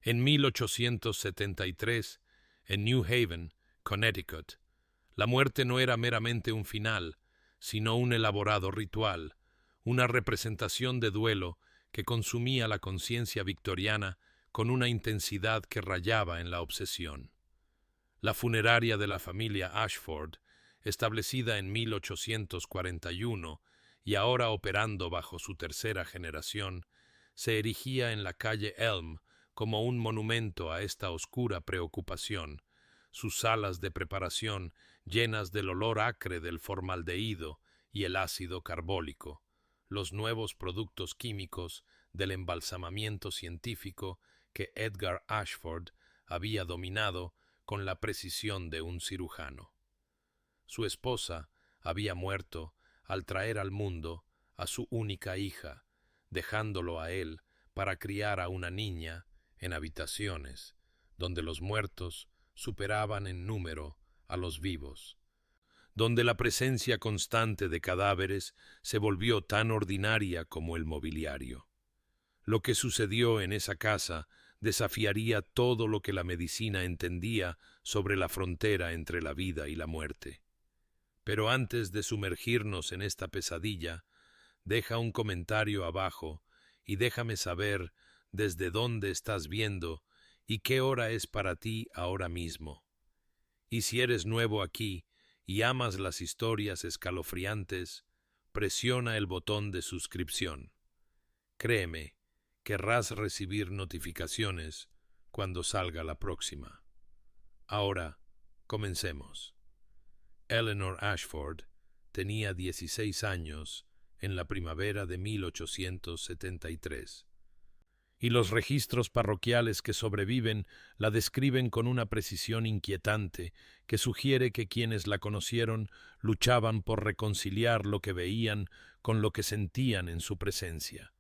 En 1873, en New Haven, Connecticut, la muerte no era meramente un final, sino un elaborado ritual, una representación de duelo que consumía la conciencia victoriana con una intensidad que rayaba en la obsesión. La funeraria de la familia Ashford, establecida en 1841 y ahora operando bajo su tercera generación, se erigía en la calle Elm como un monumento a esta oscura preocupación, sus salas de preparación llenas del olor acre del formaldehído y el ácido carbólico, los nuevos productos químicos del embalsamamiento científico que Edgar Ashford había dominado con la precisión de un cirujano. Su esposa había muerto al traer al mundo a su única hija, dejándolo a él para criar a una niña en habitaciones donde los muertos superaban en número a los vivos, donde la presencia constante de cadáveres se volvió tan ordinaria como el mobiliario. Lo que sucedió en esa casa desafiaría todo lo que la medicina entendía sobre la frontera entre la vida y la muerte. Pero antes de sumergirnos en esta pesadilla, deja un comentario abajo y déjame saber desde dónde estás viendo y qué hora es para ti ahora mismo. Y si eres nuevo aquí y amas las historias escalofriantes, presiona el botón de suscripción. Créeme, querrás recibir notificaciones cuando salga la próxima. Ahora, comencemos. Eleanor Ashford tenía 16 años en la primavera de 1873, y los registros parroquiales que sobreviven la describen con una precisión inquietante que sugiere que quienes la conocieron luchaban por reconciliar lo que veían con lo que sentían en su presencia.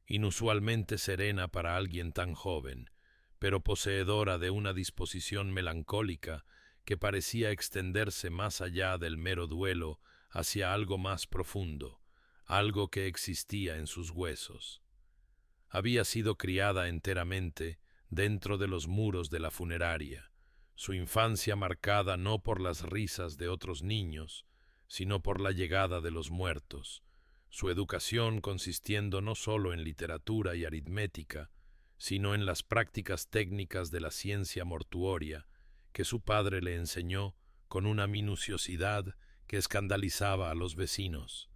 Inusualmente serena para alguien tan joven, pero poseedora de una disposición melancólica que parecía extenderse más allá del mero duelo hacia algo más profundo, algo que existía en sus huesos. Había sido criada enteramente dentro de los muros de la funeraria, su infancia marcada no por las risas de otros niños, sino por la llegada de los muertos, su educación consistiendo no solo en literatura y aritmética, sino en las prácticas técnicas de la ciencia mortuoria, que su padre le enseñó con una minuciosidad que escandalizaba a los vecinos,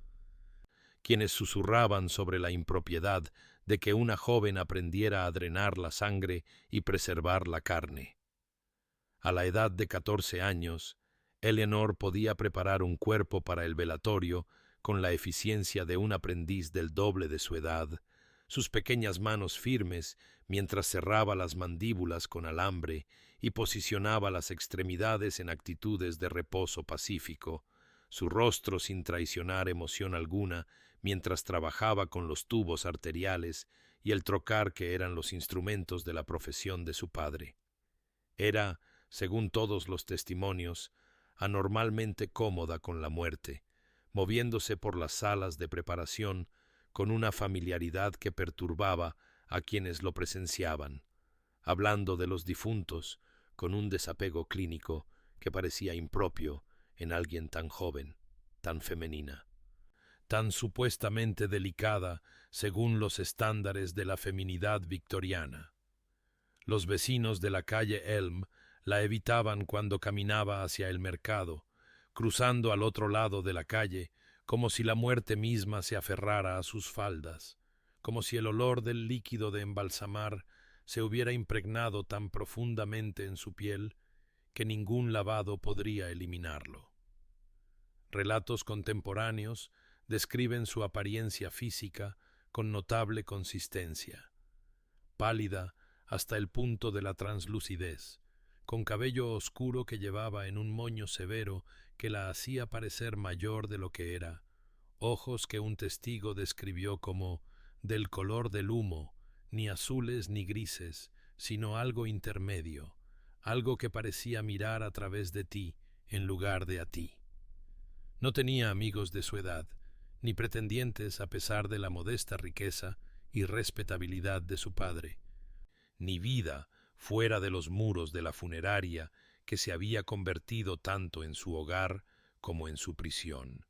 quienes susurraban sobre la impropiedad de que una joven aprendiera a drenar la sangre y preservar la carne. A la edad de 14 años, Eleanor podía preparar un cuerpo para el velatorio con la eficiencia de un aprendiz del doble de su edad, sus pequeñas manos firmes mientras cerraba las mandíbulas con alambre y posicionaba las extremidades en actitudes de reposo pacífico, su rostro sin traicionar emoción alguna mientras trabajaba con los tubos arteriales y el trocar que eran los instrumentos de la profesión de su padre. Era, según todos los testimonios, anormalmente cómoda con la muerte, moviéndose por las salas de preparación con una familiaridad que perturbaba a quienes lo presenciaban, hablando de los difuntos con un desapego clínico que parecía impropio en alguien tan joven, tan femenina, tan supuestamente delicada según los estándares de la feminidad victoriana. Los vecinos de la calle Elm la evitaban cuando caminaba hacia el mercado, cruzando al otro lado de la calle, como si la muerte misma se aferrara a sus faldas, como si el olor del líquido de embalsamar se hubiera impregnado tan profundamente en su piel que ningún lavado podría eliminarlo. Relatos contemporáneos describen su apariencia física con notable consistencia, pálida hasta el punto de la translucidez, con cabello oscuro que llevaba en un moño severo que la hacía parecer mayor de lo que era, ojos que un testigo describió como del color del humo, ni azules ni grises, sino algo intermedio, algo que parecía mirar a través de ti en lugar de a ti. No tenía amigos de su edad, ni pretendientes a pesar de la modesta riqueza y respetabilidad de su padre, ni vida fuera de los muros de la funeraria que se había convertido tanto en su hogar como en su prisión.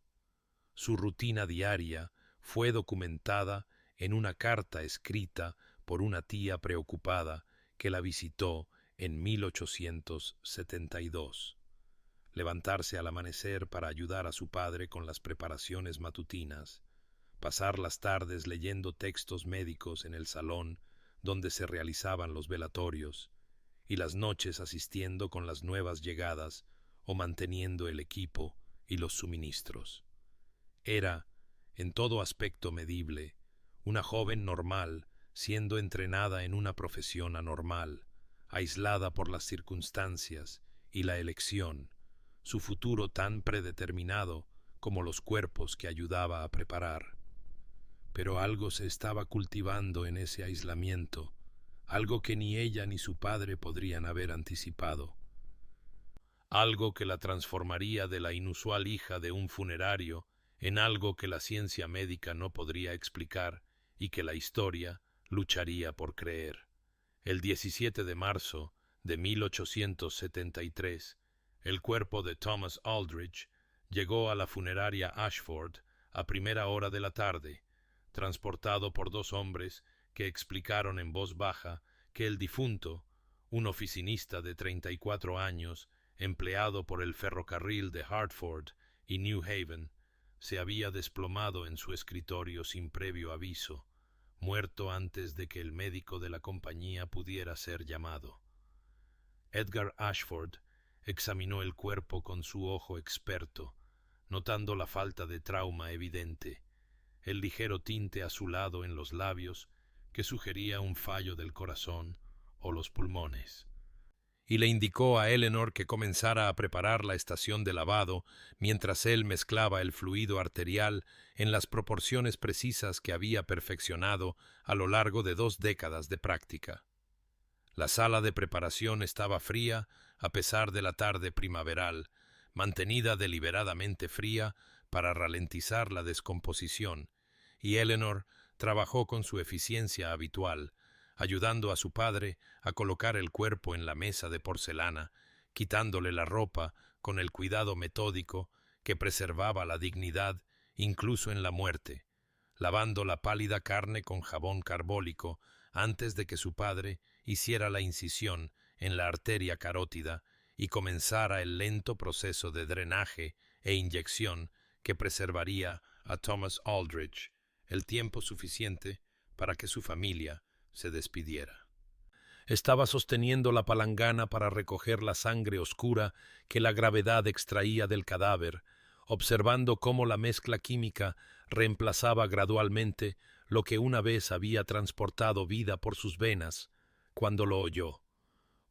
Su rutina diaria fue documentada en una carta escrita por una tía preocupada que la visitó en 1872. Levantarse al amanecer para ayudar a su padre con las preparaciones matutinas, pasar las tardes leyendo textos médicos en el salón donde se realizaban los velatorios, y las noches asistiendo con las nuevas llegadas o manteniendo el equipo y los suministros. Era, en todo aspecto medible, una joven normal siendo entrenada en una profesión anormal, aislada por las circunstancias y la elección, su futuro tan predeterminado como los cuerpos que ayudaba a preparar. Pero algo se estaba cultivando en ese aislamiento, algo que ni ella ni su padre podrían haber anticipado. Algo que la transformaría de la inusual hija de un funerario en algo que la ciencia médica no podría explicar y que la historia lucharía por creer. El 17 de marzo de 1873, el cuerpo de Thomas Aldrich llegó a la funeraria Ashford a primera hora de la tarde, transportado por dos hombres que explicaron en voz baja que el difunto, un oficinista de 34 años, empleado por el ferrocarril de Hartford y New Haven, se había desplomado en su escritorio sin previo aviso, muerto antes de que el médico de la compañía pudiera ser llamado. Edgar Ashford examinó el cuerpo con su ojo experto, notando la falta de trauma evidente, el ligero tinte azulado en los labios que sugería un fallo del corazón o los pulmones. Y le indicó a Eleanor que comenzara a preparar la estación de lavado mientras él mezclaba el fluido arterial en las proporciones precisas que había perfeccionado a lo largo de 2 décadas de práctica. La sala de preparación estaba fría a pesar de la tarde primaveral, mantenida deliberadamente fría para ralentizar la descomposición, y Eleanor trabajó con su eficiencia habitual, ayudando a su padre a colocar el cuerpo en la mesa de porcelana, quitándole la ropa con el cuidado metódico que preservaba la dignidad incluso en la muerte, lavando la pálida carne con jabón carbólico antes de que su padre hiciera la incisión en la arteria carótida y comenzara el lento proceso de drenaje e inyección que preservaría a Thomas Aldrich el tiempo suficiente para que su familia se despidiera. Estaba sosteniendo la palangana para recoger la sangre oscura que la gravedad extraía del cadáver, observando cómo la mezcla química reemplazaba gradualmente lo que una vez había transportado vida por sus venas, cuando lo oyó.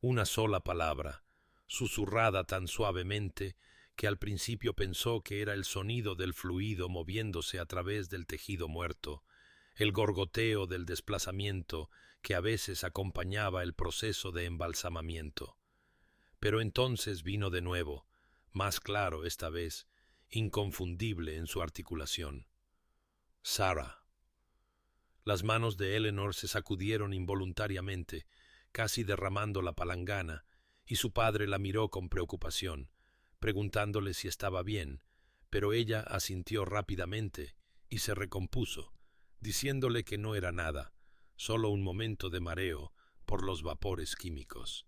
Una sola palabra, susurrada tan suavemente que al principio pensó que era el sonido del fluido moviéndose a través del tejido muerto, el gorgoteo del desplazamiento que a veces acompañaba el proceso de embalsamamiento. Pero entonces vino de nuevo, más claro esta vez, inconfundible en su articulación. Sarah. Las manos de Eleanor se sacudieron involuntariamente, casi derramando la palangana, y su padre la miró con preocupación, preguntándole si estaba bien, pero ella asintió rápidamente y se recompuso, diciéndole que no era nada, solo un momento de mareo por los vapores químicos.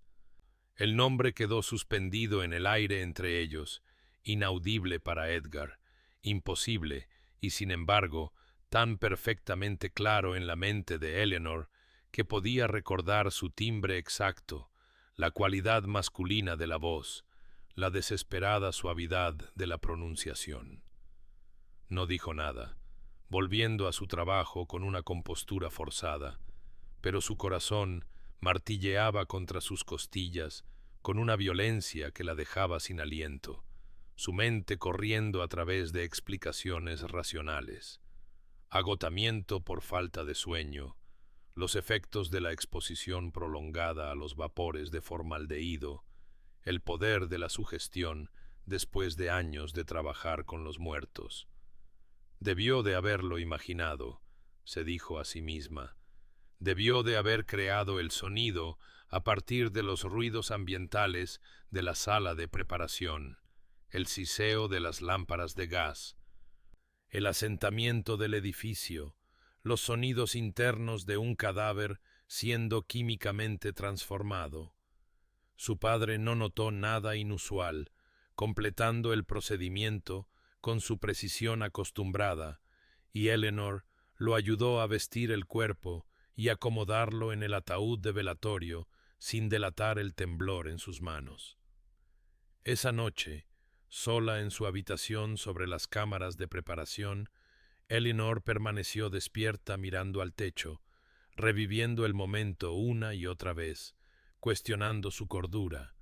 El nombre quedó suspendido en el aire entre ellos, inaudible para Edgar, imposible y, sin embargo, tan perfectamente claro en la mente de Eleanor que podía recordar su timbre exacto, la cualidad masculina de la voz, la desesperada suavidad de la pronunciación. No dijo nada, volviendo a su trabajo con una compostura forzada, pero su corazón martilleaba contra sus costillas con una violencia que la dejaba sin aliento, su mente corriendo a través de explicaciones racionales. Agotamiento por falta de sueño, los efectos de la exposición prolongada a los vapores de formaldehído, el poder de la sugestión después de años de trabajar con los muertos. Debió de haberlo imaginado, se dijo a sí misma. Debió de haber creado el sonido a partir de los ruidos ambientales de la sala de preparación, el siseo de las lámparas de gas, el asentamiento del edificio, los sonidos internos de un cadáver siendo químicamente transformado. Su padre no notó nada inusual, completando el procedimiento con su precisión acostumbrada, y Eleanor lo ayudó a vestir el cuerpo y acomodarlo en el ataúd de velatorio sin delatar el temblor en sus manos. Esa noche, sola en su habitación sobre las cámaras de preparación, Eleanor permaneció despierta mirando al techo, reviviendo el momento una y otra vez, cuestionando su cordura,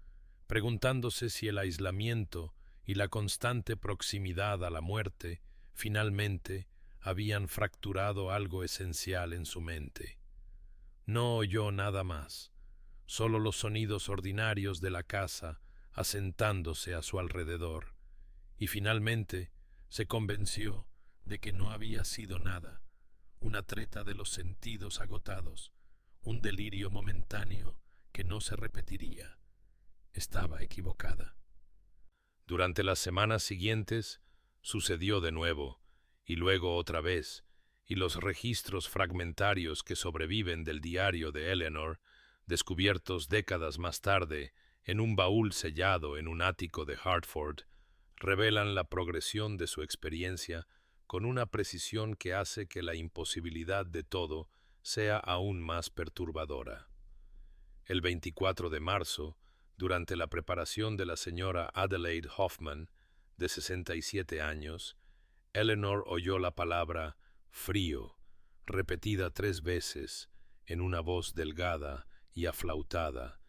preguntándose si el aislamiento y la constante proximidad a la muerte finalmente habían fracturado algo esencial en su mente. No oyó nada más, solo los sonidos ordinarios de la casa asentándose a su alrededor, y finalmente se convenció de que no había sido nada, una treta de los sentidos agotados, un delirio momentáneo que no se repetiría. Estaba equivocada. Durante las semanas siguientes sucedió de nuevo, y luego otra vez, y los registros fragmentarios que sobreviven del diario de Eleanor, descubiertos décadas más tarde en un baúl sellado en un ático de Hartford, revelan la progresión de su experiencia con una precisión que hace que la imposibilidad de todo sea aún más perturbadora. El 24 de marzo, durante la preparación de la señora Adelaide Hoffman, de 67 años, Eleanor oyó la palabra frío, repetida 3 veces en una voz delgada y aflautada,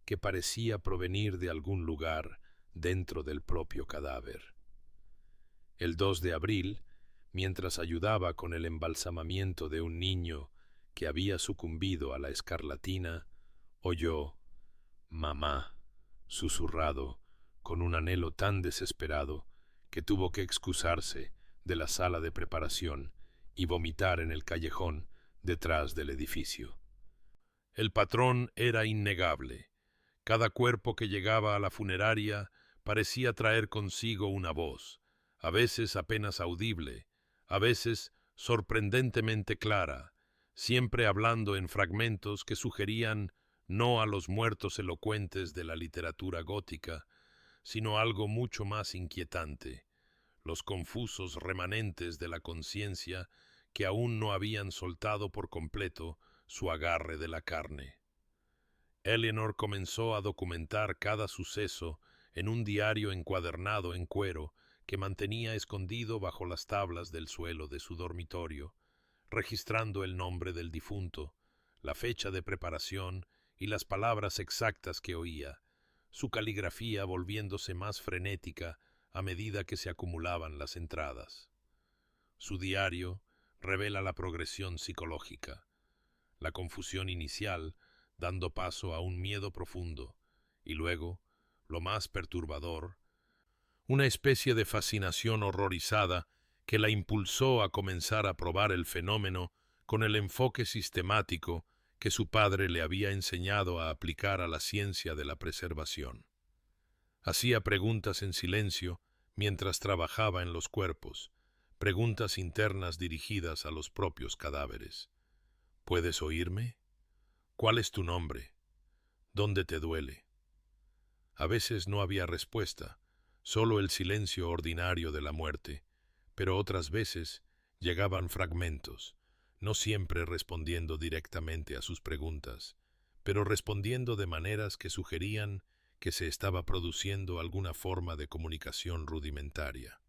que parecía provenir de algún lugar dentro del propio cadáver. El 2 de abril, mientras ayudaba con el embalsamamiento de un niño que había sucumbido a la escarlatina, oyó «mamá», susurrado, con un anhelo tan desesperado que tuvo que excusarse de la sala de preparación y vomitar en el callejón detrás del edificio. El patrón era innegable. Cada cuerpo que llegaba a la funeraria parecía traer consigo una voz, a veces apenas audible, a veces sorprendentemente clara, siempre hablando en fragmentos que sugerían no a los muertos elocuentes de la literatura gótica, sino algo mucho más inquietante, los confusos remanentes de la conciencia que aún no habían soltado por completo su agarre de la carne. Eleanor comenzó a documentar cada suceso en un diario encuadernado en cuero que mantenía escondido bajo las tablas del suelo de su dormitorio, registrando el nombre del difunto, la fecha de preparación y las palabras exactas que oía, su caligrafía volviéndose más frenética a medida que se acumulaban las entradas. Su diario revela la progresión psicológica, la confusión inicial dando paso a un miedo profundo, y luego, lo más perturbador, una especie de fascinación horrorizada que la impulsó a comenzar a probar el fenómeno con el enfoque sistemático que su padre le había enseñado a aplicar a la ciencia de la preservación. Hacía preguntas en silencio mientras trabajaba en los cuerpos, preguntas internas dirigidas a los propios cadáveres. ¿Puedes oírme? ¿Cuál es tu nombre? ¿Dónde te duele? A veces no había respuesta, solo el silencio ordinario de la muerte, pero otras veces llegaban fragmentos, no siempre respondiendo directamente a sus preguntas, pero respondiendo de maneras que sugerían que se estaba produciendo alguna forma de comunicación rudimentaria.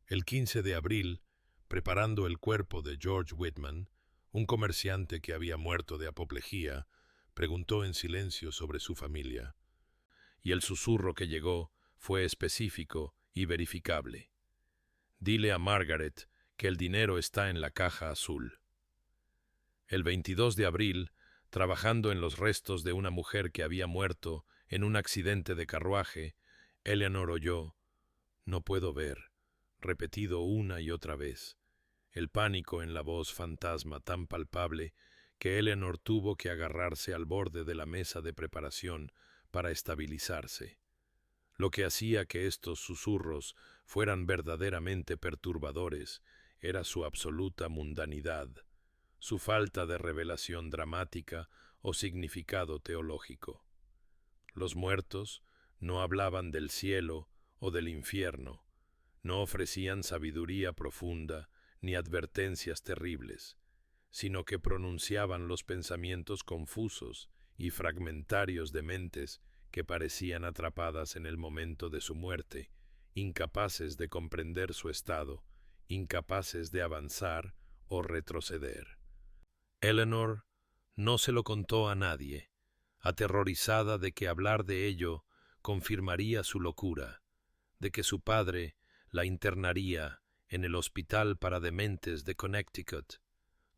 El 15 de abril, preparando el cuerpo de George Whitman, un comerciante que había muerto de apoplejía, preguntó en silencio sobre su familia, y el susurro que llegó fue específico y verificable. Dile a Margaret que el dinero está en la caja azul. El 22 de abril, trabajando en los restos de una mujer que había muerto en un accidente de carruaje, Eleanor oyó, «No puedo ver», repetido una y otra vez, el pánico en la voz fantasma tan palpable que Eleanor tuvo que agarrarse al borde de la mesa de preparación para estabilizarse, lo que hacía que estos susurros fueran verdaderamente perturbadores era su absoluta mundanidad, su falta de revelación dramática o significado teológico. Los muertos no hablaban del cielo o del infierno, no ofrecían sabiduría profunda ni advertencias terribles, sino que pronunciaban los pensamientos confusos y fragmentarios de mentes que parecían atrapadas en el momento de su muerte, incapaces de comprender su estado, incapaces de avanzar o retroceder. Eleanor no se lo contó a nadie, aterrorizada de que hablar de ello confirmaría su locura, de que su padre la internaría en el hospital para dementes de Connecticut,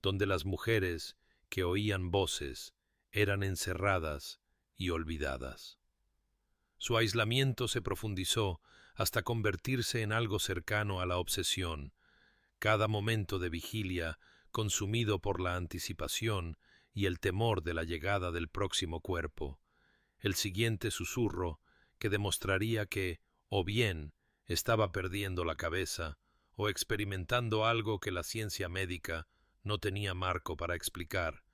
donde las mujeres que oían voces eran encerradas y olvidadas. Su aislamiento se profundizó hasta convertirse en algo cercano a la obsesión, cada momento de vigilia consumido por la anticipación y el temor de la llegada del próximo cuerpo, el siguiente susurro que demostraría que, o bien, estaba perdiendo la cabeza, o experimentando algo que la ciencia médica no tenía marco para explicar,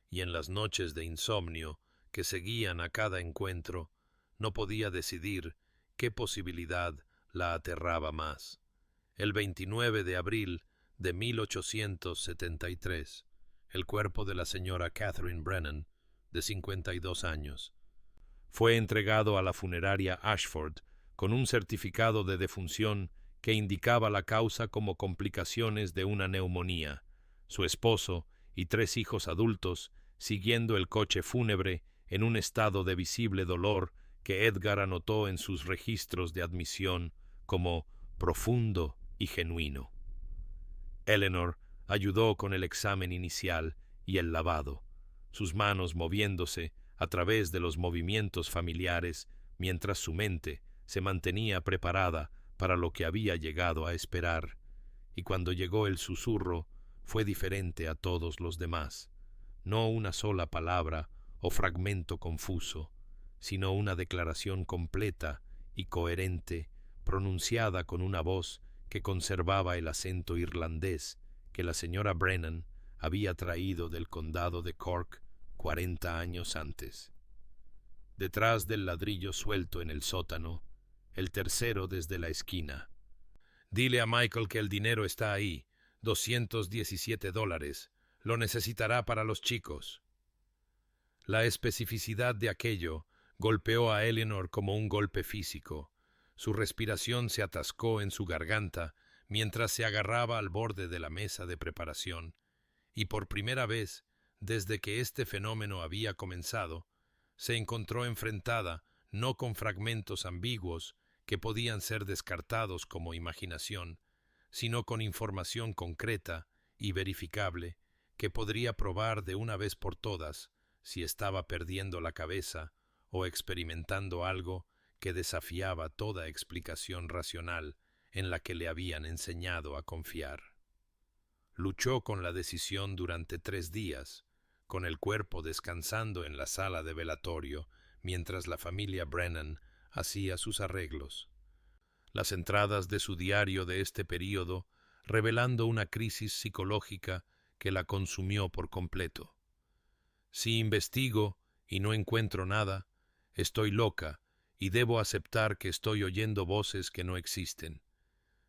y en las noches de insomnio que seguían a cada encuentro, no podía decidir qué posibilidad la aterraba más. El 29 de abril de 1873, el cuerpo de la señora Catherine Brennan, de 52 años, fue entregado a la funeraria Ashford con un certificado de defunción que indicaba la causa como complicaciones de una neumonía. Su esposo y 3 hijos adultos, siguiendo el coche fúnebre en un estado de visible dolor que Edgar anotó en sus registros de admisión como profundo y genuino. Eleanor ayudó con el examen inicial y el lavado, sus manos moviéndose a través de los movimientos familiares mientras su mente se mantenía preparada para lo que había llegado a esperar, y cuando llegó el susurro fue diferente a todos los demás, no una sola palabra o fragmento confuso, sino una declaración completa y coherente, pronunciada con una voz que conservaba el acento irlandés que la señora Brennan había traído del condado de Cork 40 años antes. Detrás del ladrillo suelto en el sótano, el tercero desde la esquina. Dile a Michael que el dinero está ahí, $217. Lo necesitará para los chicos. La especificidad de aquello golpeó a Eleanor como un golpe físico. Su respiración se atascó en su garganta mientras se agarraba al borde de la mesa de preparación, y por primera vez, desde que este fenómeno había comenzado, se encontró enfrentada no con fragmentos ambiguos que podían ser descartados como imaginación, sino con información concreta y verificable que podría probar de una vez por todas si estaba perdiendo la cabeza o experimentando algo que desafiaba toda explicación racional en la que le habían enseñado a confiar. Luchó con la decisión durante 3 días, con el cuerpo descansando en la sala de velatorio mientras la familia Brennan hacía sus arreglos. Las entradas de su diario de este período revelando una crisis psicológica que la consumió por completo. Si investigo y no encuentro nada, estoy loca y debo aceptar que estoy oyendo voces que no existen.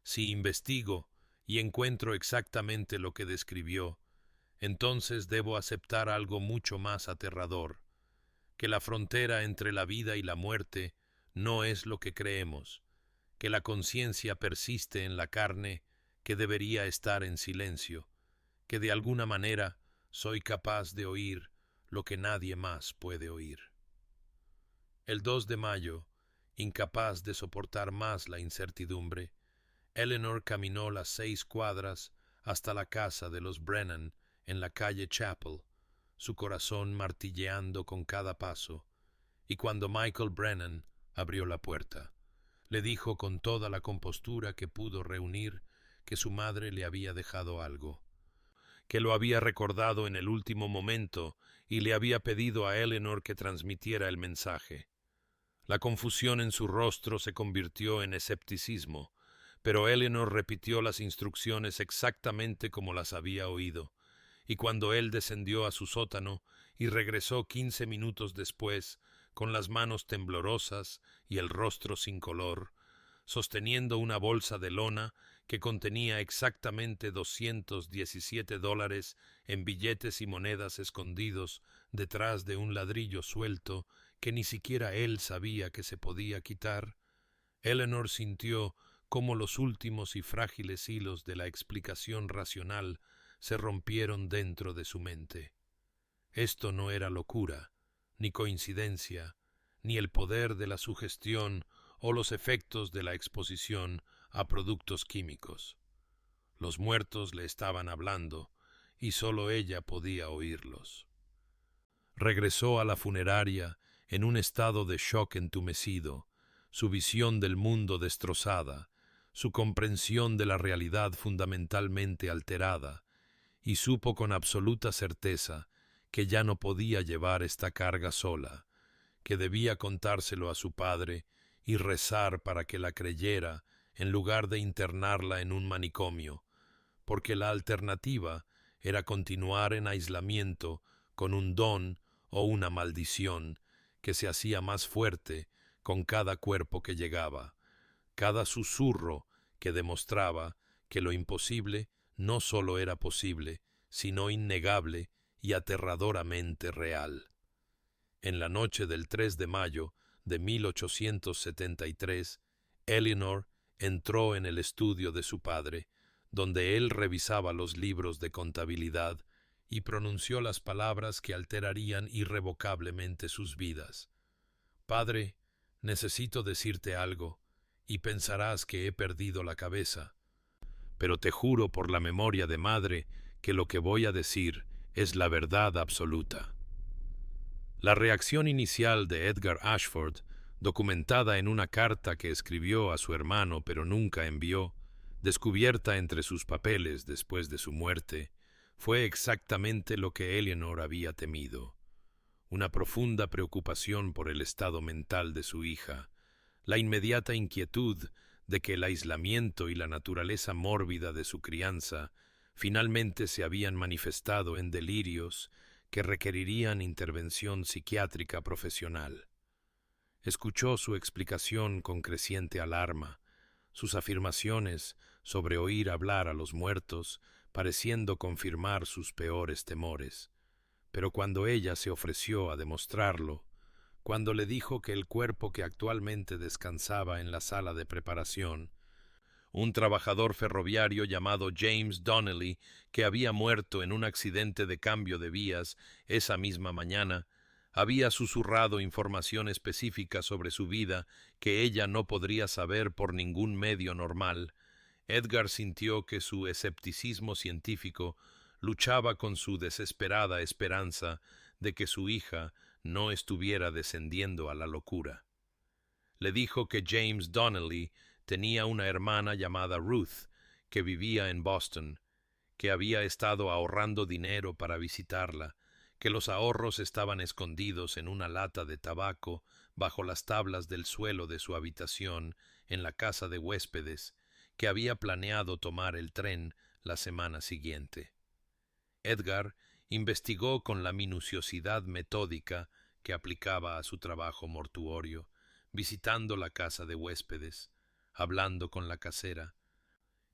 Si investigo y encuentro exactamente lo que describió, entonces debo aceptar algo mucho más aterrador, que la frontera entre la vida y la muerte no es lo que creemos, que la conciencia persiste en la carne que debería estar en silencio, que de alguna manera soy capaz de oír lo que nadie más puede oír. El 2 de mayo, incapaz de soportar más la incertidumbre, Eleanor caminó las 6 cuadras hasta la casa de los Brennan en la calle Chapel, su corazón martilleando con cada paso, y cuando Michael Brennan abrió la puerta, le dijo con toda la compostura que pudo reunir que su madre le había dejado algo, que lo había recordado en el último momento y le había pedido a Eleanor que transmitiera el mensaje. La confusión en su rostro se convirtió en escepticismo, pero Eleanor repitió las instrucciones exactamente como las había oído, y cuando él descendió a su sótano y regresó 15 minutos después, con las manos temblorosas y el rostro sin color, sosteniendo una bolsa de lona que contenía exactamente $217 en billetes y monedas escondidos detrás de un ladrillo suelto que ni siquiera él sabía que se podía quitar, Eleanor sintió cómo los últimos y frágiles hilos de la explicación racional se rompieron dentro de su mente. Esto no era locura, ni coincidencia, ni el poder de la sugestión o los efectos de la exposición a productos químicos. Los muertos le estaban hablando, y sólo ella podía oírlos. Regresó a la funeraria en un estado de shock entumecido, su visión del mundo destrozada, su comprensión de la realidad fundamentalmente alterada, y supo con absoluta certeza que ya no podía llevar esta carga sola, que debía contárselo a su padre y rezar para que la creyera en lugar de internarla en un manicomio, porque la alternativa era continuar en aislamiento con un don o una maldición que se hacía más fuerte con cada cuerpo que llegaba, cada susurro que demostraba que lo imposible no sólo era posible, sino innegable y aterradoramente real. En la noche del 3 de mayo de 1873, Eleanor entró en el estudio de su padre, donde él revisaba los libros de contabilidad y pronunció las palabras que alterarían irrevocablemente sus vidas. «Padre, necesito decirte algo, y pensarás que he perdido la cabeza. Pero te juro por la memoria de madre que lo que voy a decir es la verdad absoluta». La reacción inicial de Edgar Ashford, documentada en una carta que escribió a su hermano pero nunca envió, descubierta entre sus papeles después de su muerte, fue exactamente lo que Eleanor había temido. Una profunda preocupación por el estado mental de su hija, la inmediata inquietud de que el aislamiento y la naturaleza mórbida de su crianza finalmente se habían manifestado en delirios que requerirían intervención psiquiátrica profesional. Escuchó su explicación con creciente alarma, sus afirmaciones sobre oír hablar a los muertos pareciendo confirmar sus peores temores. Pero cuando ella se ofreció a demostrarlo, cuando le dijo que el cuerpo que actualmente descansaba en la sala de preparación, un trabajador ferroviario llamado James Donnelly, que había muerto en un accidente de cambio de vías esa misma mañana, había susurrado información específica sobre su vida que ella no podría saber por ningún medio normal, Edgar sintió que su escepticismo científico luchaba con su desesperada esperanza de que su hija no estuviera descendiendo a la locura. Le dijo que James Donnelly tenía una hermana llamada Ruth, que vivía en Boston, que había estado ahorrando dinero para visitarla, que los ahorros estaban escondidos en una lata de tabaco bajo las tablas del suelo de su habitación en la casa de huéspedes, que había planeado tomar el tren la semana siguiente. Edgar investigó con la minuciosidad metódica que aplicaba a su trabajo mortuorio, visitando la casa de huéspedes, hablando con la casera,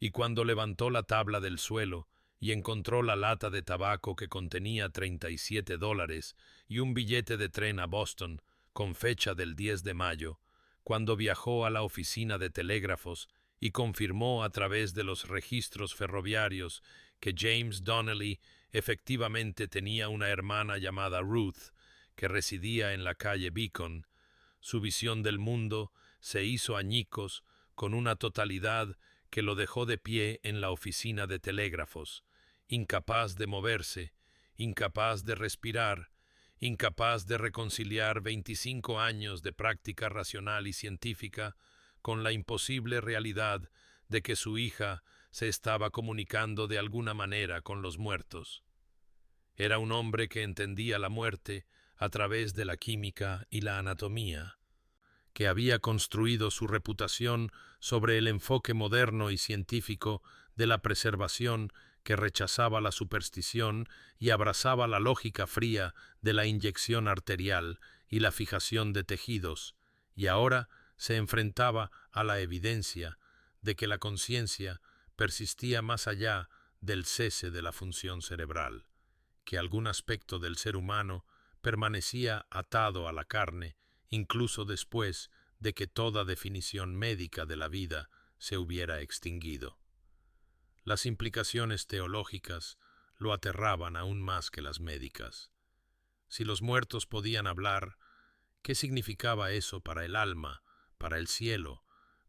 y cuando levantó la tabla del suelo y encontró la lata de tabaco que contenía $37 y un billete de tren a Boston con fecha del 10 de mayo, cuando viajó a la oficina de telégrafos y confirmó a través de los registros ferroviarios que James Donnelly efectivamente tenía una hermana llamada Ruth, que residía en la calle Beacon, su visión del mundo se hizo añicos con una totalidad que lo dejó de pie en la oficina de telégrafos, incapaz de moverse, incapaz de respirar, incapaz de reconciliar 25 años de práctica racional y científica con la imposible realidad de que su hija se estaba comunicando de alguna manera con los muertos. Era un hombre que entendía la muerte a través de la química y la anatomía, que había construido su reputación sobre el enfoque moderno y científico de la preservación, que rechazaba la superstición y abrazaba la lógica fría de la inyección arterial y la fijación de tejidos, y ahora se enfrentaba a la evidencia de que la conciencia persistía más allá del cese de la función cerebral, que algún aspecto del ser humano permanecía atado a la carne incluso después de que toda definición médica de la vida se hubiera extinguido. Las implicaciones teológicas lo aterraban aún más que las médicas. Si los muertos podían hablar, ¿qué significaba eso para el alma, para el cielo,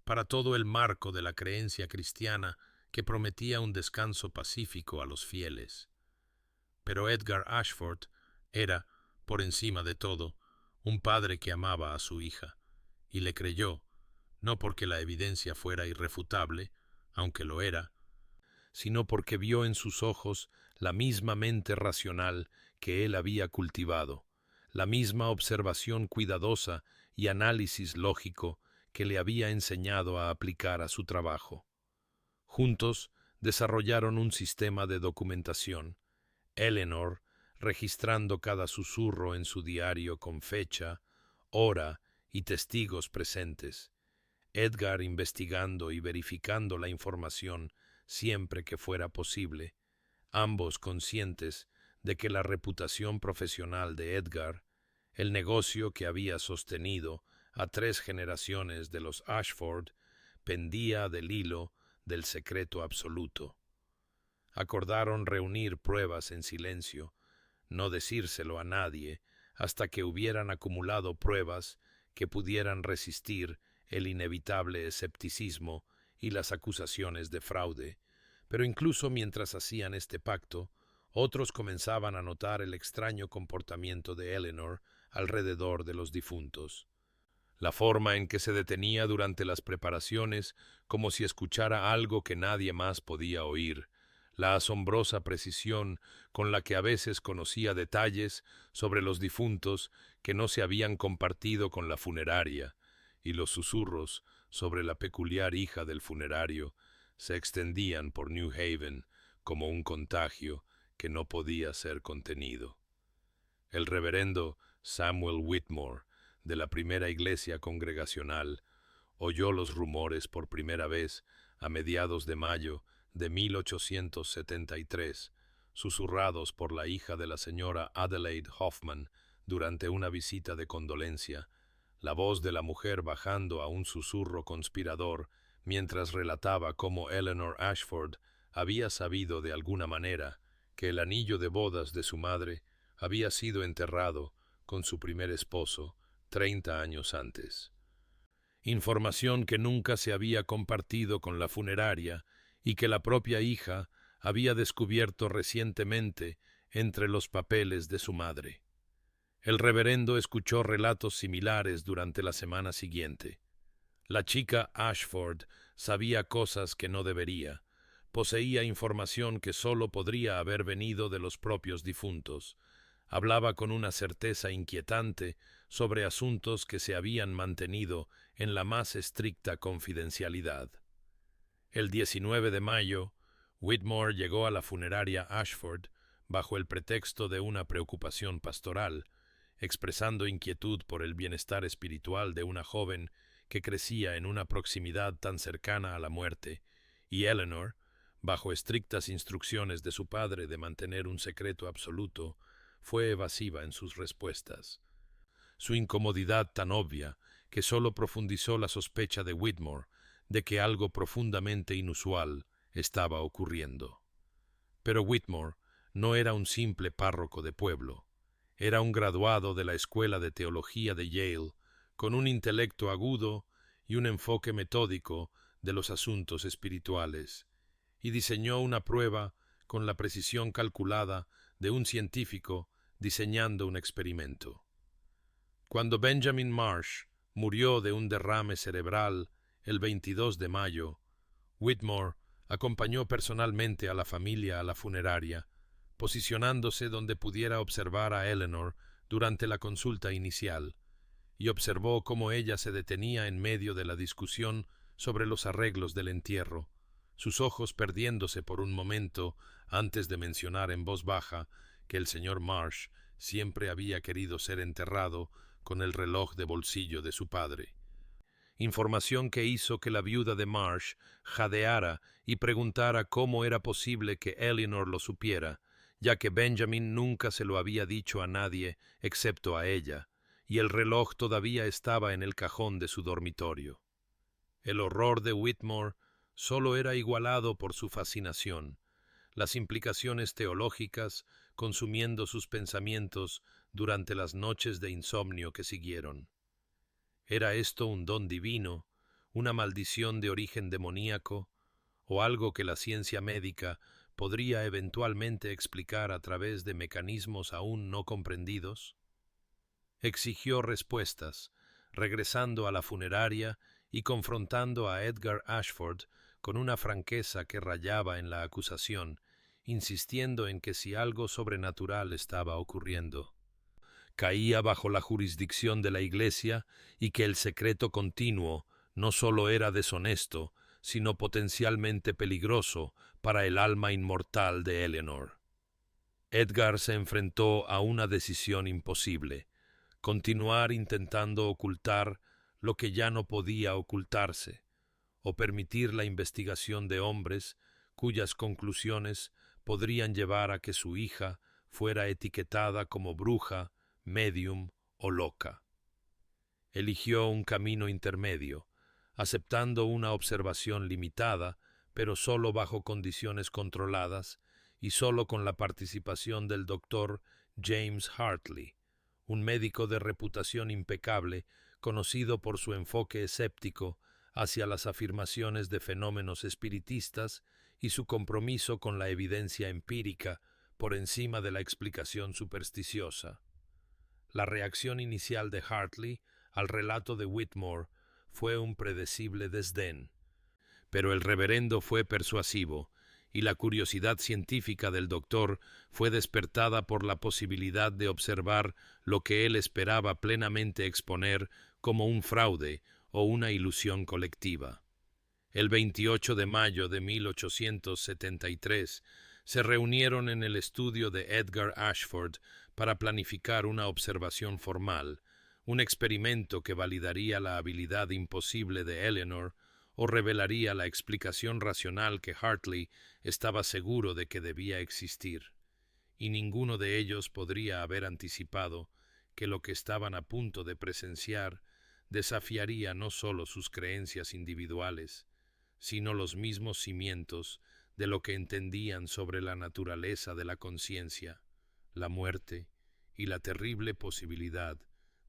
para todo el marco de la creencia cristiana que prometía un descanso pacífico a los fieles? Pero Edgar Ashford era, por encima de todo, un padre que amaba a su hija, y le creyó, no porque la evidencia fuera irrefutable, aunque lo era, sino porque vio en sus ojos la misma mente racional que él había cultivado, la misma observación cuidadosa y análisis lógico que le había enseñado a aplicar a su trabajo. Juntos desarrollaron un sistema de documentación, Eleanor registrando cada susurro en su diario con fecha, hora y testigos presentes, Edgar investigando y verificando la información siempre que fuera posible, ambos conscientes de que la reputación profesional de Edgar, el negocio que había sostenido a 3 generaciones de los Ashford, pendía del hilo del secreto absoluto. Acordaron reunir pruebas en silencio, no decírselo a nadie, hasta que hubieran acumulado pruebas que pudieran resistir el inevitable escepticismo y las acusaciones de fraude. Pero incluso mientras hacían este pacto, otros comenzaban a notar el extraño comportamiento de Eleanor alrededor de los difuntos. La forma en que se detenía durante las preparaciones, como si escuchara algo que nadie más podía oír, la asombrosa precisión con la que a veces conocía detalles sobre los difuntos que no se habían compartido con la funeraria, y los susurros sobre la peculiar hija del funerario se extendían por New Haven como un contagio que no podía ser contenido. El reverendo Samuel Whitmore, de la primera iglesia congregacional, oyó los rumores por primera vez a mediados de mayo de 1873, susurrados por la hija de la señora Adelaide Hoffman durante una visita de condolencia, la voz de la mujer bajando a un susurro conspirador mientras relataba cómo Eleanor Ashford había sabido de alguna manera que el anillo de bodas de su madre había sido enterrado con su primer esposo 30 años antes. Información que nunca se había compartido con la funeraria y que la propia hija había descubierto recientemente entre los papeles de su madre. El reverendo escuchó relatos similares durante la semana siguiente. La chica Ashford sabía cosas que no debería, poseía información que sólo podría haber venido de los propios difuntos, hablaba con una certeza inquietante sobre asuntos que se habían mantenido en la más estricta confidencialidad. El 19 de mayo, Whitmore llegó a la funeraria Ashford bajo el pretexto de una preocupación pastoral, expresando inquietud por el bienestar espiritual de una joven que crecía en una proximidad tan cercana a la muerte, y Eleanor, bajo estrictas instrucciones de su padre de mantener un secreto absoluto, fue evasiva en sus respuestas. Su incomodidad tan obvia que sólo profundizó la sospecha de Whitmore de que algo profundamente inusual estaba ocurriendo. Pero Whitmore no era un simple párroco de pueblo. Era un graduado de la Escuela de Teología de Yale, con un intelecto agudo y un enfoque metódico de los asuntos espirituales, y diseñó una prueba con la precisión calculada de un científico diseñando un experimento. Cuando Benjamin Marsh murió de un derrame cerebral el 22 de mayo, Whitmore Acompañó personalmente a la familia a la funeraria, posicionándose donde pudiera observar a Eleanor durante la consulta inicial, y observó cómo ella se detenía en medio de la discusión sobre los arreglos del entierro, sus ojos perdiéndose por un momento antes de mencionar en voz baja que el señor Marsh siempre había querido ser enterrado con el reloj de bolsillo de su padre. Información que hizo que la viuda de Marsh jadeara y preguntara cómo era posible que Eleanor lo supiera, ya que Benjamin nunca se lo había dicho a nadie excepto a ella, y el reloj todavía estaba en el cajón de su dormitorio. El horror de Whitmore solo era igualado por su fascinación, las implicaciones teológicas consumiendo sus pensamientos durante las noches de insomnio que siguieron. ¿Era esto un don divino, una maldición de origen demoníaco, o algo que la ciencia médica podría eventualmente explicar a través de mecanismos aún no comprendidos? Exigió respuestas, regresando a la funeraria y confrontando a Edgar Ashford con una franqueza que rayaba en la acusación, insistiendo en que si algo sobrenatural estaba ocurriendo, caía bajo la jurisdicción de la Iglesia y que el secreto continuo no solo era deshonesto, sino potencialmente peligroso para el alma inmortal de Eleanor. Edgar se enfrentó a una decisión imposible: continuar intentando ocultar lo que ya no podía ocultarse, o permitir la investigación de hombres cuyas conclusiones podrían llevar a que su hija fuera etiquetada como bruja, medium o loca. Eligió un camino intermedio, aceptando una observación limitada, pero solo bajo condiciones controladas y solo con la participación del doctor James Hartley, un médico de reputación impecable, conocido por su enfoque escéptico hacia las afirmaciones de fenómenos espiritistas y su compromiso con la evidencia empírica por encima de la explicación supersticiosa. La reacción inicial de Hartley al relato de Whitmore fue un predecible desdén, pero el reverendo fue persuasivo, y la curiosidad científica del doctor fue despertada por la posibilidad de observar lo que él esperaba plenamente exponer como un fraude o una ilusión colectiva. El 28 de mayo de 1873 se reunieron en el estudio de Edgar Ashford para planificar una observación formal, un experimento que validaría la habilidad imposible de Eleanor o revelaría la explicación racional que Hartley estaba seguro de que debía existir, y ninguno de ellos podría haber anticipado que lo que estaban a punto de presenciar desafiaría no solo sus creencias individuales, sino los mismos cimientos de lo que entendían sobre la naturaleza de la conciencia, la muerte y la terrible posibilidad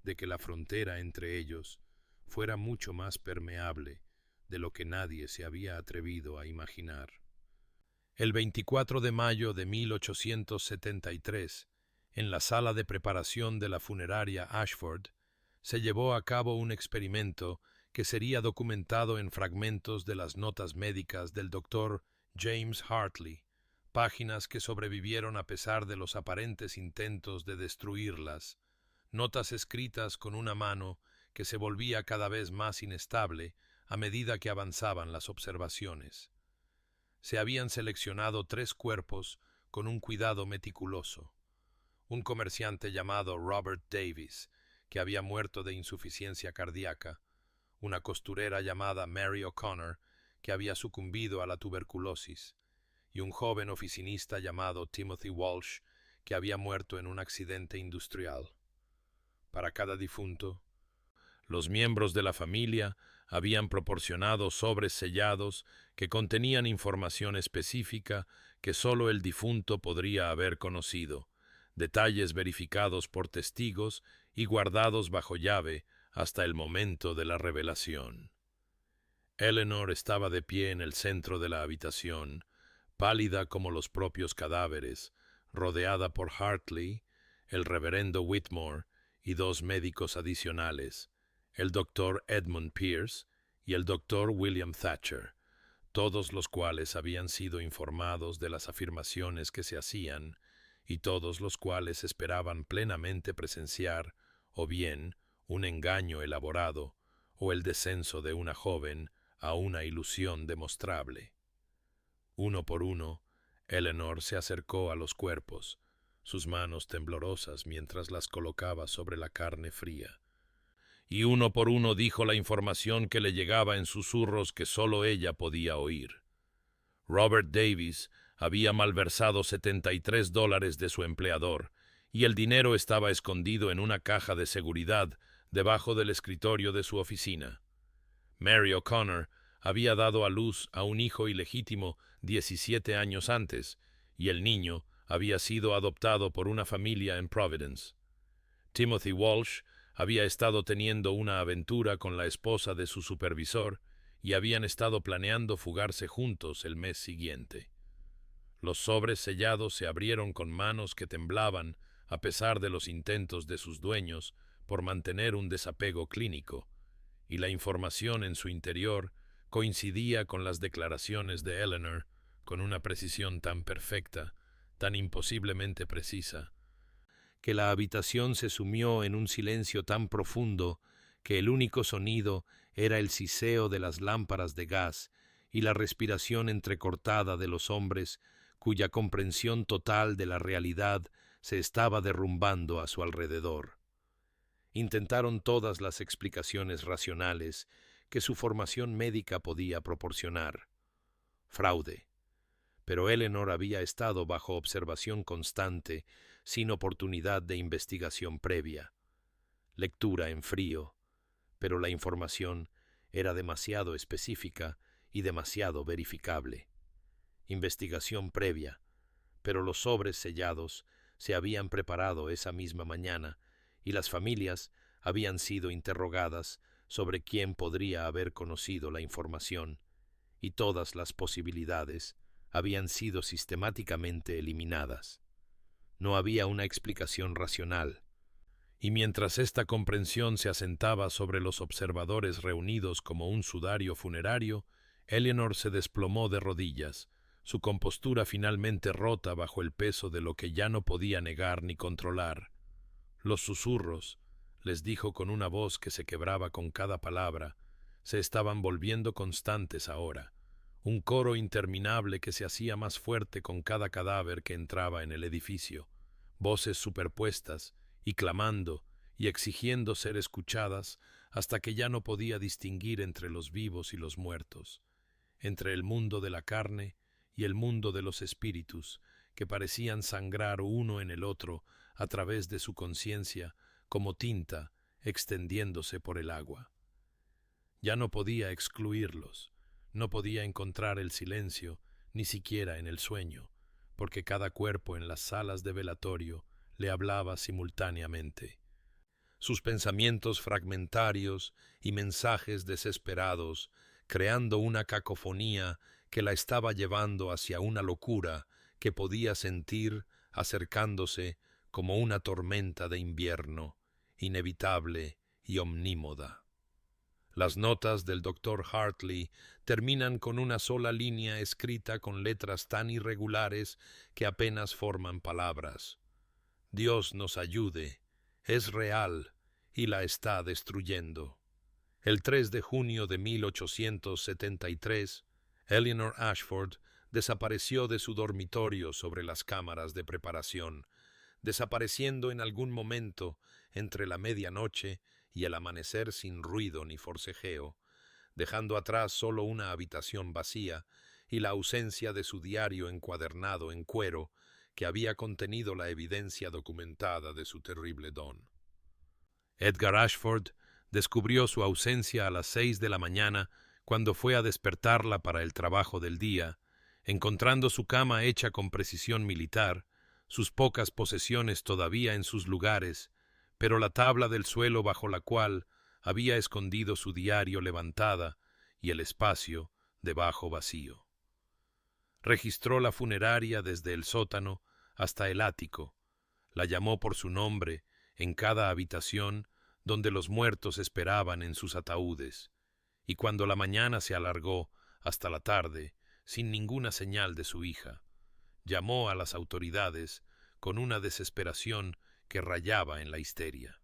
de que la frontera entre ellos fuera mucho más permeable de lo que nadie se había atrevido a imaginar. El 24 de mayo de 1873, en la sala de preparación de la funeraria Ashford, se llevó a cabo un experimento que sería documentado en fragmentos de las notas médicas del doctor James Hartley, páginas que sobrevivieron a pesar de los aparentes intentos de destruirlas, notas escritas con una mano que se volvía cada vez más inestable a medida que avanzaban las observaciones. Se habían seleccionado 3 cuerpos con un cuidado meticuloso: un comerciante llamado Robert Davis, que había muerto de insuficiencia cardíaca; una costurera llamada Mary O'Connor, que había sucumbido a la tuberculosis; y un joven oficinista llamado Timothy Walsh, que había muerto en un accidente industrial. Para cada difunto, los miembros de la familia habían proporcionado sobres sellados que contenían información específica que sólo el difunto podría haber conocido, detalles verificados por testigos y guardados bajo llave hasta el momento de la revelación. Eleanor estaba de pie en el centro de la habitación, pálida como los propios cadáveres, rodeada por Hartley, el reverendo Whitmore y 2 médicos adicionales, el doctor Edmund Pierce y el doctor William Thatcher, todos los cuales habían sido informados de las afirmaciones que se hacían, y todos los cuales esperaban plenamente presenciar, o bien un engaño elaborado, o el descenso de una joven a una ilusión demostrable. Uno por uno, Eleanor se acercó a los cuerpos, sus manos temblorosas mientras las colocaba sobre la carne fría. Y uno por uno dijo la información que le llegaba en susurros que sólo ella podía oír. Robert Davis había malversado $73 de su empleador, y el dinero estaba escondido en una caja de seguridad debajo del escritorio de su oficina. Mary O'Connor había dado a luz a un hijo ilegítimo 17 años antes, y el niño había sido adoptado por una familia en Providence. Timothy Walsh había estado teniendo una aventura con la esposa de su supervisor y habían estado planeando fugarse juntos el mes siguiente. Los sobres sellados se abrieron con manos que temblaban a pesar de los intentos de sus dueños por mantener un desapego clínico, y la información en su interior coincidía con las declaraciones de Eleanor con una precisión tan perfecta, tan imposiblemente precisa, que la habitación se sumió en un silencio tan profundo que el único sonido era el siseo de las lámparas de gas y la respiración entrecortada de los hombres cuya comprensión total de la realidad se estaba derrumbando a su alrededor. Intentaron todas las explicaciones racionales que su formación médica podía proporcionar. Fraude. Pero Eleanor había estado bajo observación constante, sin oportunidad de investigación previa. Lectura en frío, pero la información era demasiado específica y demasiado verificable. Investigación previa, pero los sobres sellados se habían preparado esa misma mañana y las familias habían sido interrogadas sobre quién podría haber conocido la información, y todas las posibilidades habían sido sistemáticamente eliminadas. No había una explicación racional, y mientras esta comprensión se asentaba sobre los observadores reunidos como un sudario funerario, Eleanor se desplomó de rodillas, su compostura finalmente rota bajo el peso de lo que ya no podía negar ni controlar. Los susurros, les dijo con una voz que se quebraba con cada palabra, se estaban volviendo constantes ahora, un coro interminable que se hacía más fuerte con cada cadáver que entraba en el edificio, voces superpuestas y clamando y exigiendo ser escuchadas hasta que ya no podía distinguir entre los vivos y los muertos, entre el mundo de la carne y el mundo de los espíritus, que parecían sangrar uno en el otro a través de su conciencia como tinta extendiéndose por el agua. Ya no podía excluirlos, no podía encontrar el silencio, ni siquiera en el sueño, porque cada cuerpo en las salas de velatorio le hablaba simultáneamente. Sus pensamientos fragmentarios y mensajes desesperados, creando una cacofonía que la estaba llevando hacia una locura que podía sentir acercándose como una tormenta de invierno, inevitable y omnímoda. Las notas del Dr. Hartley terminan con una sola línea escrita con letras tan irregulares que apenas forman palabras. Dios nos ayude, es real y la está destruyendo. El 3 de junio de 1873, Eleanor Ashford desapareció de su dormitorio sobre las cámaras de preparación, desapareciendo en algún momento entre la medianoche y el amanecer sin ruido ni forcejeo, dejando atrás solo una habitación vacía y la ausencia de su diario encuadernado en cuero que había contenido la evidencia documentada de su terrible don. Edgar Ashford descubrió su ausencia a las 6 de la mañana cuando fue a despertarla para el trabajo del día, encontrando su cama hecha con precisión militar, sus pocas posesiones todavía en sus lugares, pero la tabla del suelo bajo la cual había escondido su diario levantada y el espacio debajo vacío. Registró la funeraria desde el sótano hasta el ático, la llamó por su nombre en cada habitación donde los muertos esperaban en sus ataúdes, y cuando la mañana se alargó hasta la tarde, sin ninguna señal de su hija. Llamó a las autoridades con una desesperación que rayaba en la histeria.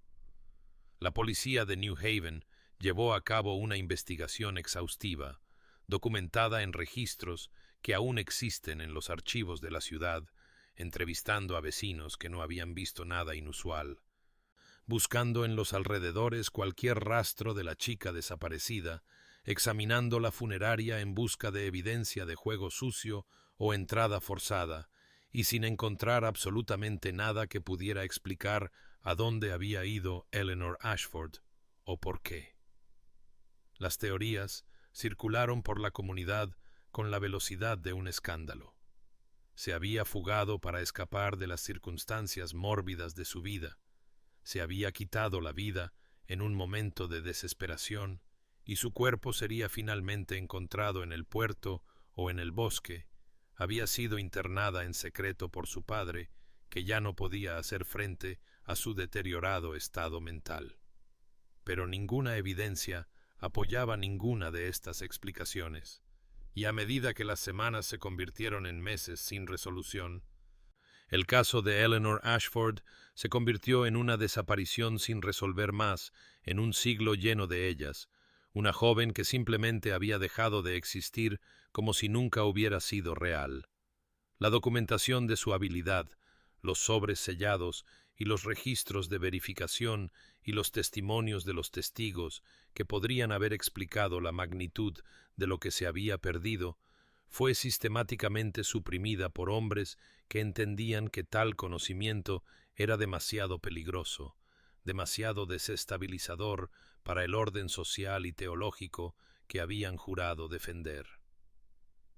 La policía de New Haven llevó a cabo una investigación exhaustiva, documentada en registros que aún existen en los archivos de la ciudad, entrevistando a vecinos que no habían visto nada inusual, buscando en los alrededores cualquier rastro de la chica desaparecida, examinando la funeraria en busca de evidencia de juego sucio o entrada forzada, y sin encontrar absolutamente nada que pudiera explicar a dónde había ido Eleanor Ashford o por qué. Las teorías circularon por la comunidad con la velocidad de un escándalo. Se había fugado para escapar de las circunstancias mórbidas de su vida. Se había quitado la vida en un momento de desesperación y su cuerpo sería finalmente encontrado en el puerto o en el bosque. Había sido internada en secreto por su padre, que ya no podía hacer frente a su deteriorado estado mental. Pero ninguna evidencia apoyaba ninguna de estas explicaciones, y a medida que las semanas se convirtieron en meses sin resolución, el caso de Eleanor Ashford se convirtió en una desaparición sin resolver más en un siglo lleno de ellas, una joven que simplemente había dejado de existir como si nunca hubiera sido real. La documentación de su habilidad, los sobres sellados y los registros de verificación y los testimonios de los testigos que podrían haber explicado la magnitud de lo que se había perdido, fue sistemáticamente suprimida por hombres que entendían que tal conocimiento era demasiado peligroso, demasiado desestabilizador para el orden social y teológico que habían jurado defender.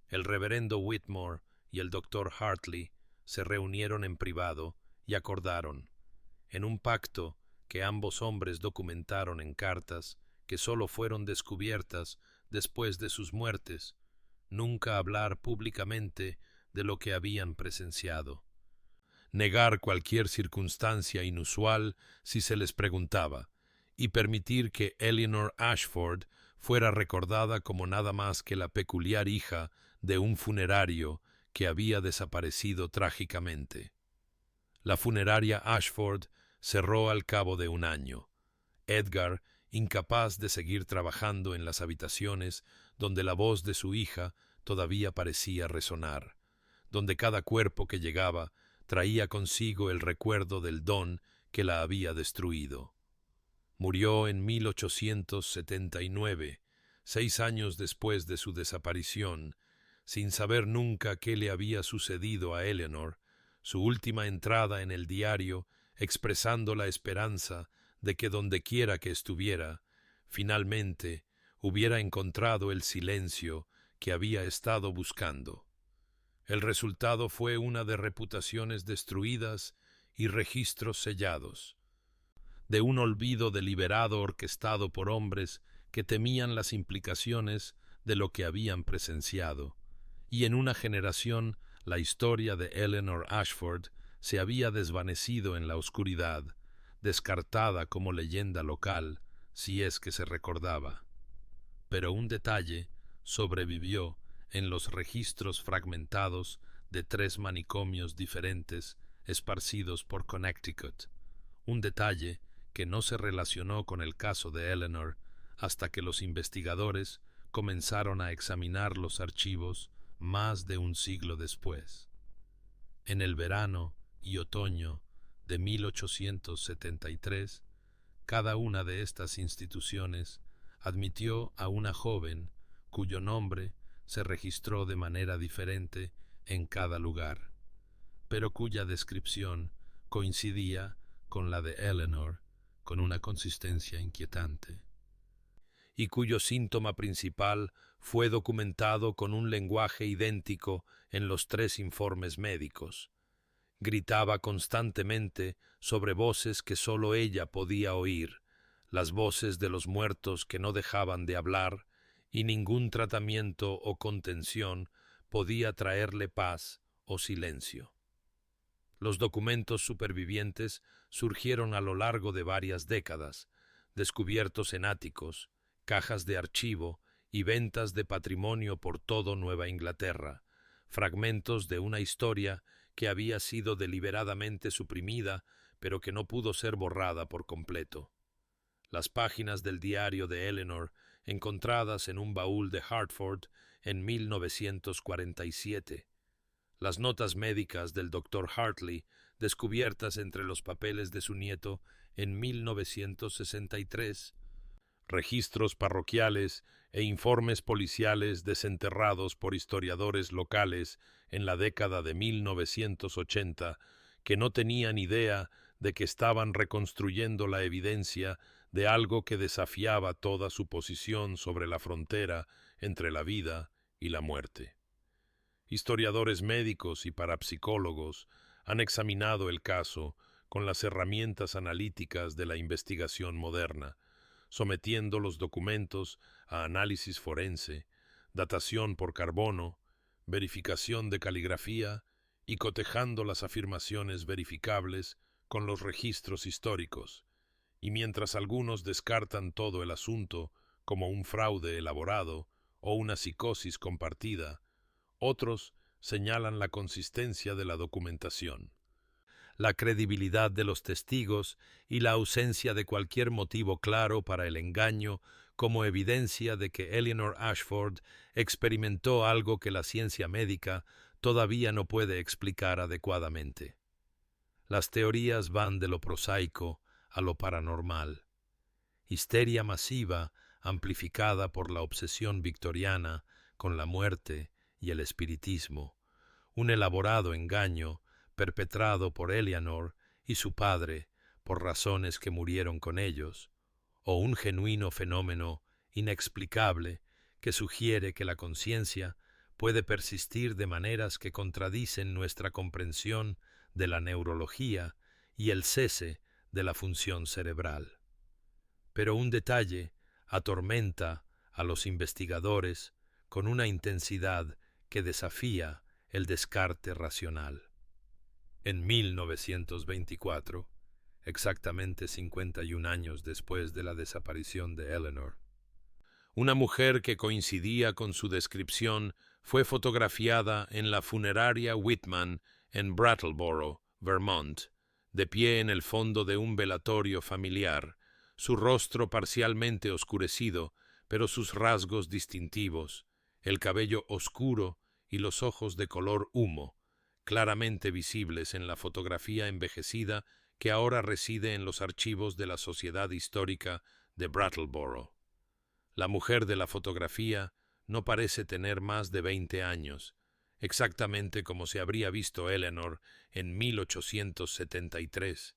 El reverendo Whitmore y el doctor Hartley se reunieron en privado y acordaron, en un pacto que ambos hombres documentaron en cartas que sólo fueron descubiertas después de sus muertes, nunca hablar públicamente de lo que habían presenciado, negar cualquier circunstancia inusual si se les preguntaba, y permitir que Eleanor Ashford fuera recordada como nada más que la peculiar hija de un funerario que había desaparecido trágicamente. La funeraria Ashford cerró al cabo de un año. Edgar, incapaz de seguir trabajando en las habitaciones donde la voz de su hija todavía parecía resonar, donde cada cuerpo que llegaba traía consigo el recuerdo del don que la había destruido. Murió en 1879, 6 años después de su desaparición, sin saber nunca qué le había sucedido a Eleanor. Su última entrada en el diario, expresando la esperanza de que dondequiera que estuviera, finalmente hubiera encontrado el silencio que había estado buscando. El resultado fue una de reputaciones destruidas y registros sellados, de un olvido deliberado orquestado por hombres que temían las implicaciones de lo que habían presenciado, y en una generación la historia de Eleanor Ashford se había desvanecido en la oscuridad, descartada como leyenda local, si es que se recordaba. Pero un detalle sobrevivió en los registros fragmentados de 3 manicomios diferentes esparcidos por Connecticut, un detalle que no se relacionó con el caso de Eleanor hasta que los investigadores comenzaron a examinar los archivos más de un siglo después. En el verano y otoño de 1873, cada una de estas instituciones admitió a una joven cuyo nombre se registró de manera diferente en cada lugar, pero cuya descripción coincidía con la de Eleanor con una consistencia inquietante, y cuyo síntoma principal fue documentado con un lenguaje idéntico en los 3 informes médicos. Gritaba constantemente sobre voces que sólo ella podía oír, las voces de los muertos que no dejaban de hablar, y ningún tratamiento o contención podía traerle paz o silencio. Los documentos supervivientes surgieron a lo largo de varias décadas, descubiertos en áticos, cajas de archivo y ventas de patrimonio por todo Nueva Inglaterra, fragmentos de una historia que había sido deliberadamente suprimida, pero que no pudo ser borrada por completo. Las páginas del diario de Eleanor, encontradas en un baúl de Hartford en 1947. Las notas médicas del Dr. Hartley, descubiertas entre los papeles de su nieto en 1963. Registros parroquiales e informes policiales desenterrados por historiadores locales en la década de 1980, que no tenían idea de que estaban reconstruyendo la evidencia de algo que desafiaba toda su posición sobre la frontera entre la vida y la muerte. Historiadores médicos y parapsicólogos han examinado el caso con las herramientas analíticas de la investigación moderna, sometiendo los documentos a análisis forense, datación por carbono, verificación de caligrafía y cotejando las afirmaciones verificables con los registros históricos. Y mientras algunos descartan todo el asunto como un fraude elaborado o una psicosis compartida, otros señalan la consistencia de la documentación, la credibilidad de los testigos y la ausencia de cualquier motivo claro para el engaño como evidencia de que Eleanor Ashford experimentó algo que la ciencia médica todavía no puede explicar adecuadamente. Las teorías van de lo prosaico a lo paranormal. Histeria masiva amplificada por la obsesión victoriana con la muerte y el espiritismo, un elaborado engaño perpetrado por Eleanor y su padre por razones que murieron con ellos, o un genuino fenómeno inexplicable que sugiere que la conciencia puede persistir de maneras que contradicen nuestra comprensión de la neurología y el cese de la función cerebral. Pero un detalle atormenta a los investigadores con una intensidad que desafía el descarte racional. En 1924, exactamente 51 años después de la desaparición de Eleanor, una mujer que coincidía con su descripción fue fotografiada en la funeraria Whitman en Brattleboro, Vermont, de pie en el fondo de un velatorio familiar, su rostro parcialmente oscurecido, pero sus rasgos distintivos, el cabello oscuro y los ojos de color humo, claramente visibles en la fotografía envejecida que ahora reside en los archivos de la Sociedad Histórica de Brattleboro. La mujer de la fotografía no parece tener más de 20 años, exactamente como se habría visto Eleanor en 1873,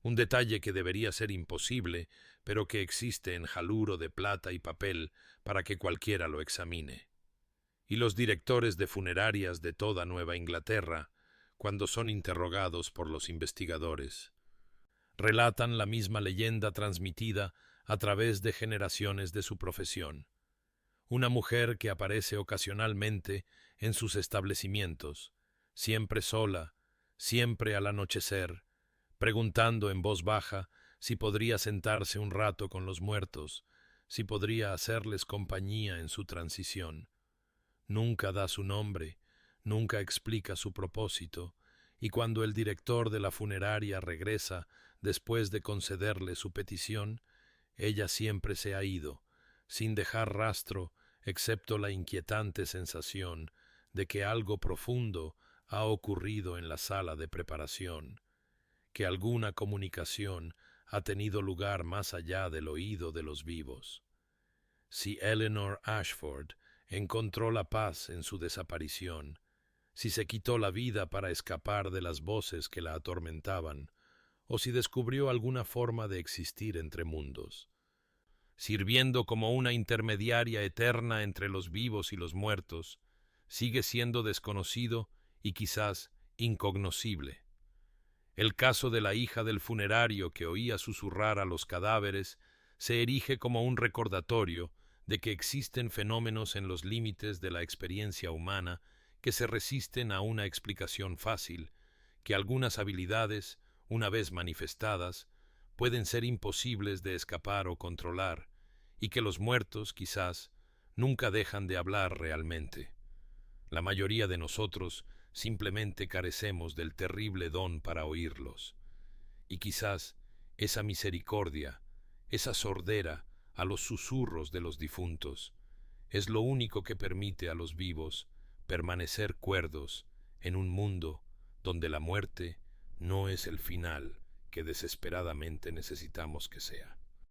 un detalle que debería ser imposible, pero que existe en jaluro de plata y papel para que cualquiera lo examine. Y los directores de funerarias de toda Nueva Inglaterra, cuando son interrogados por los investigadores, relatan la misma leyenda transmitida a través de generaciones de su profesión. Una mujer que aparece ocasionalmente en sus establecimientos, siempre sola, siempre al anochecer, preguntando en voz baja si podría sentarse un rato con los muertos, si podría hacerles compañía en su transición. Nunca da su nombre, nunca explica su propósito, y cuando el director de la funeraria regresa después de concederle su petición, ella siempre se ha ido, sin dejar rastro excepto la inquietante sensación de que algo profundo ha ocurrido en la sala de preparación, que alguna comunicación ha tenido lugar más allá del oído de los vivos. Si Eleanor Ashford encontró la paz en su desaparición, si se quitó la vida para escapar de las voces que la atormentaban, o si descubrió alguna forma de existir entre mundos, sirviendo como una intermediaria eterna entre los vivos y los muertos, sigue siendo desconocido y quizás incognoscible. El caso de la hija del funerario que oía susurrar a los cadáveres se erige como un recordatorio de que existen fenómenos en los límites de la experiencia humana que se resisten a una explicación fácil, que algunas habilidades, una vez manifestadas, pueden ser imposibles de escapar o controlar, y que los muertos, quizás, nunca dejan de hablar realmente. La mayoría de nosotros simplemente carecemos del terrible don para oírlos. Y quizás esa misericordia, esa sordera a los susurros de los difuntos, es lo único que permite a los vivos permanecer cuerdos en un mundo donde la muerte no es el final que desesperadamente necesitamos que sea.